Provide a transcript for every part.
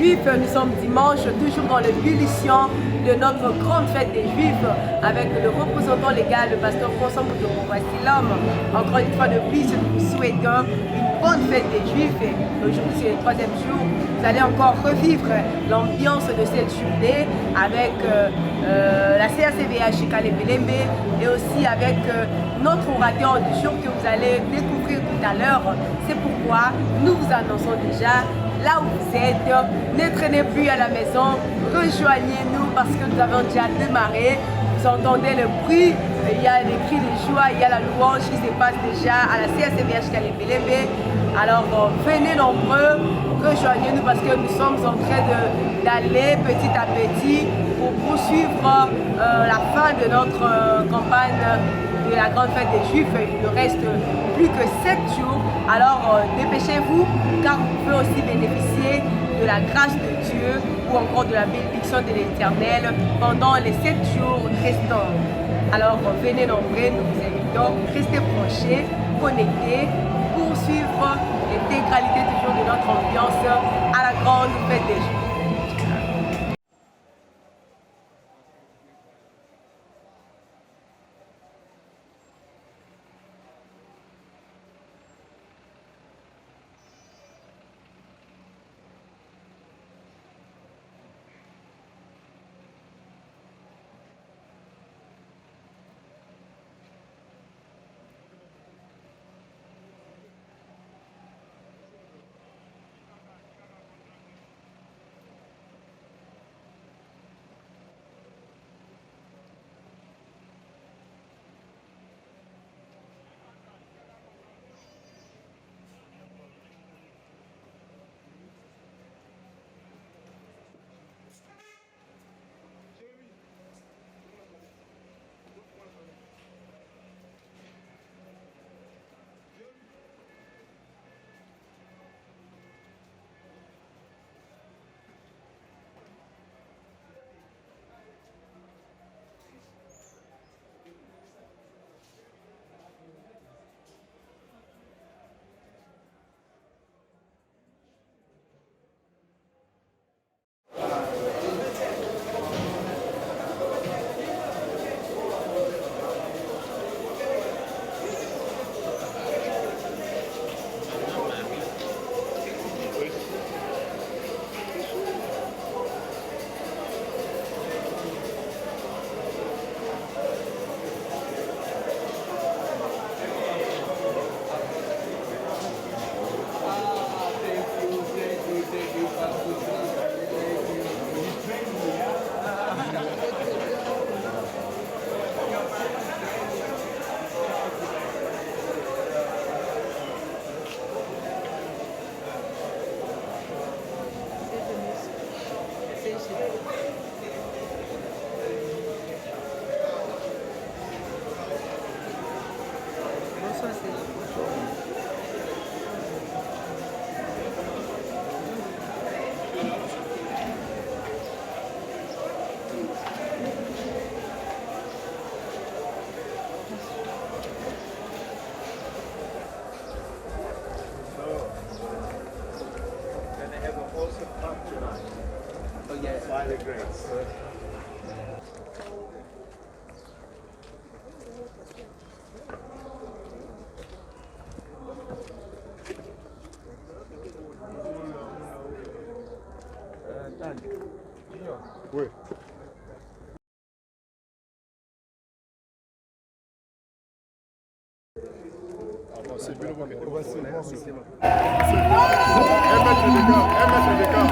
Juifs. Nous sommes dimanche, toujours dans l'ébullition de notre grande fête des Juifs, avec le représentant légal, le pasteur François Moutouron. Voici l'homme. Encore une fois de plus, nous vous souhaitons une bonne fête des Juifs. Aujourd'hui, c'est le 3e jour. Vous allez encore revivre l'ambiance de cette journée avec la CACVH Kalebelembe et aussi avec notre orateur du jour que vous allez découvrir tout à l'heure. C'est pourquoi nous vous annonçons déjà, là où vous êtes, ne traînez plus à la maison, rejoignez-nous parce que nous avons déjà démarré. Vous entendez le bruit, il y a des cris de joie, il y a la louange qui se passe déjà à la CACVH Kalebelembe. Alors venez nombreux, rejoignez-nous parce que nous sommes en train d'aller petit à petit pour poursuivre la fin de notre campagne de la grande fête des Juifs. Il ne reste plus que 7 jours. Alors dépêchez-vous car vous pouvez aussi bénéficier de la grâce de Dieu ou encore de la bénédiction de l'Éternel pendant les 7 jours restants. Alors venez nombreux, nous vous invitons, restez branchés, connectés pour suivre l'intégralité du jour de notre ambiance à la grande fête des Juifs. Oui. C'est bien, on va essayer. Un mètre d'écart.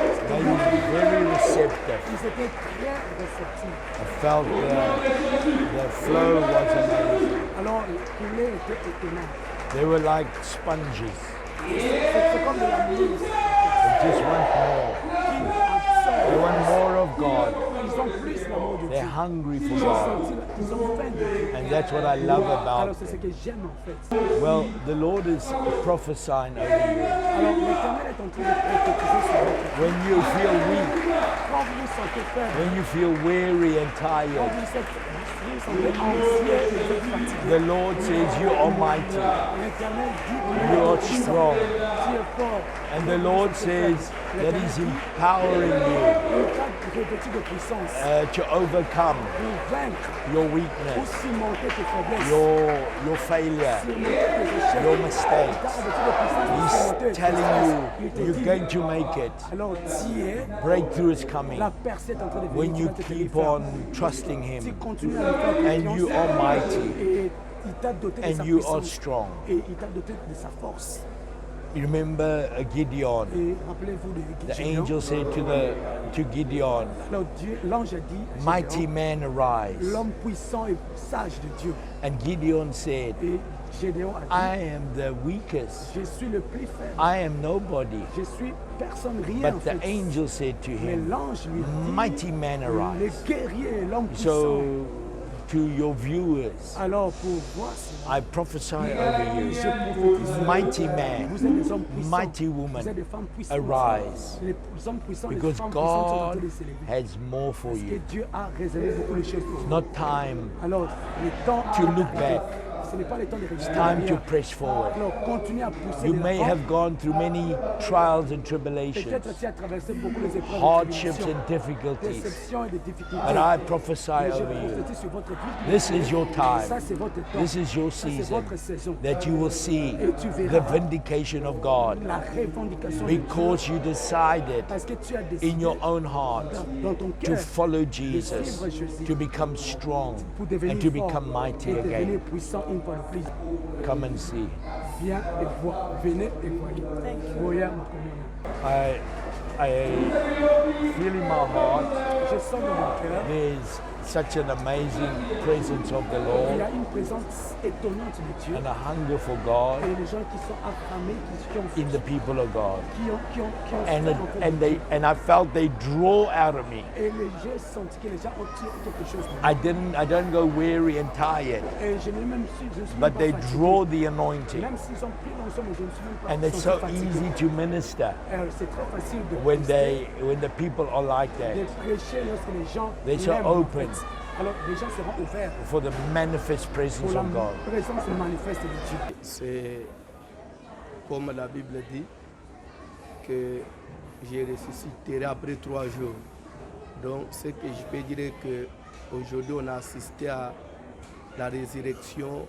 Very receptive. I felt the flow was amazing. Alors, couler était étonnant. They were like sponges. C'est comme de la mousse. They just want more. They want more of God. Ils ont plus l'amour de Dieu. They're hungry for Ils ont God. senti, ils ont faim de Dieu. And that's what I love Alors, about c'est ce them. que j'aime en fait. Well, the Lord is prophesying over you. Alors, l'Éternel est en train de prophétiser sur votre. When you feel weak, Quand vous vous sentez faible, when you feel weary and quand tired, vous vous sentez anxieux et vous êtes fatigué, the Lord says you are mighty. l'Éternel dit You are strong. tu es fort. And the Lord says that He's empowering you Il t'a revêtu de puissance to overcome pour vaincre, your pour weakness, surmonter tes faiblesses, your failure, surmonter tes échecs. your Il t'a mistakes. revêtu de puissance pour surmonter He's tes telling faiblesses. you Il te you're dit, going to make it. alors tu es, Breakthrough is coming la percée est en train de venir. when tu you vas te keep faire. on trusting Tu Him continues à le faire and you confiance are mighty et il t'a doté de and sa you are puissance strong. et il t'a doté de sa force. You remember Gideon. Et rappelez-vous de The Gédéon. angel said to Gideon, Alors Dieu, l'ange a dit, mighty Gédéon, man arise. l'homme puissant et sage de Dieu. And Gideon said, Et Gédéon a dit, I am the weakest. je suis le plus faible. I am nobody. Je suis personne, rien en But the fait. angel said to Mais him, l'ange lui dit, mighty man le arise. guerrier, l'homme puissant. So to your viewers, Alors pour voir cela, I prophesy over you, je prophétise. mighty Vous man, êtes des hommes puissants. mighty Vous woman, êtes des femmes puissantes. arise. Les hommes puissants, les Because femmes puissantes sont en train God de s'élever. has more for Parce que you. Dieu a réservé beaucoup de choses pour vous. Not time Alors, le temps to a look arrivé. back. Ce n'est pas le temps de regarder time to derrière. press forward. Alors, continue à pousser You de may l'avant. have gone through many trials and tribulations, Peut-être tu as traversé beaucoup les épreuves hardships de and difficulties, déceptions et de difficultés. but I prophesy Mais je over you. prophétise sur votre vie. This is your Ça, time. c'est votre temps. This is your Ça, c'est season votre saison. that you will see Et tu verras the vindication of God la revendication de Dieu. because you decided Parce que tu as décidé in your own heart dans ton to cœur follow Jesus, suivre Jésus. to become strong pour devenir and to fort become mighty et devenir again. puissant une fois de plus. Come and see. Viens et vois. Venez et voyez. Voyez mon commandement. I feel in my heart Je sens dans mon cœur, there's such an amazing presence of the il y Lord a une présence étonnante de Dieu and a hunger for God et les gens qui sont affamés, qui ont in the people of God. faim, And, en fait, and I felt they draw out of me. et j'ai senti que les gens ont tiré quelque chose de I don't go weary and tired, et je n'ai même su, je suis but même they pas fatigué. draw the anointing. Même s'ils ont pris l'onction, mais je ne suis même pas And it's senti so fatigué. easy to minister C'est très facile de when prêcher, when the people are like de that prêcher lorsque les gens They're so l'aiment, en open. fait. Alors les gens seront ouverts for the manifest pour presence la of God. présence manifeste de Dieu. C'est comme la Bible dit que je ressusciterai après 3 jours. Donc ce que je peux dire que aujourd'hui on a assisté à la résurrection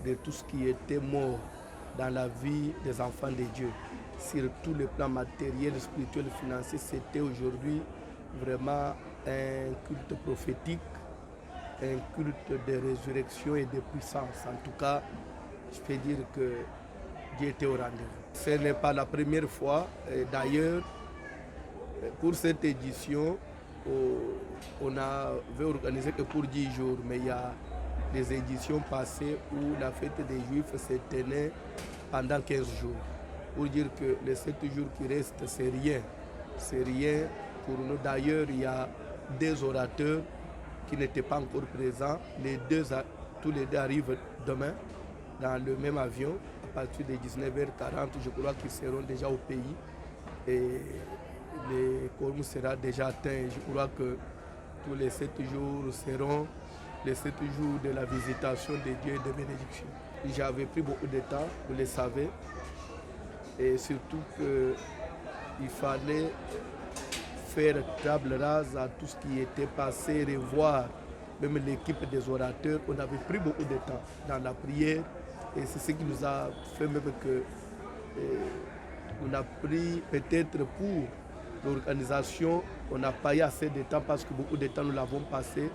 de tout ce qui était mort dans la vie des enfants de Dieu. Sur tous les plans matériels, spirituels, financiers, c'était aujourd'hui vraiment un culte prophétique, un culte de résurrection et de puissance. En tout cas, je peux dire que Dieu était au rendez-vous. Ce n'est pas la première fois. D'ailleurs, pour cette édition, on avait organisé que pour 10 jours, mais il y a des éditions passées où la fête des Juifs se tenait pendant 15 jours. Pour dire que les 7 jours qui restent, c'est rien. C'est rien pour nous. D'ailleurs, il y a 2 orateurs qui n'étaient pas encore présents. Tous les deux arrivent demain dans le même avion. À partir de 19h40, je crois qu'ils seront déjà au pays. Et le quorum sera déjà atteint. Je crois que tous les 7 jours seront les 7 jours de la visitation de Dieu et de bénédiction. J'avais pris beaucoup de temps, vous le savez. Et surtout qu'il fallait faire table rase à tout ce qui était passé, revoir même l'équipe des orateurs, on avait pris beaucoup de temps dans la prière et c'est ce qui nous a fait même que on a pris peut-être pour l'organisation, on n'a pas eu assez de temps parce que beaucoup de temps nous l'avons passé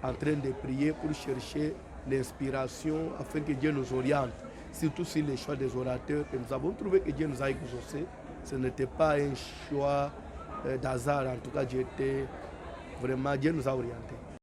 en train de prier pour chercher l'inspiration afin que Dieu nous oriente, surtout sur les choix des orateurs. Et nous avons trouvé que Dieu nous a exaucés. Ce n'était pas un choix d'hasard, en tout cas Dieu nous a orientés.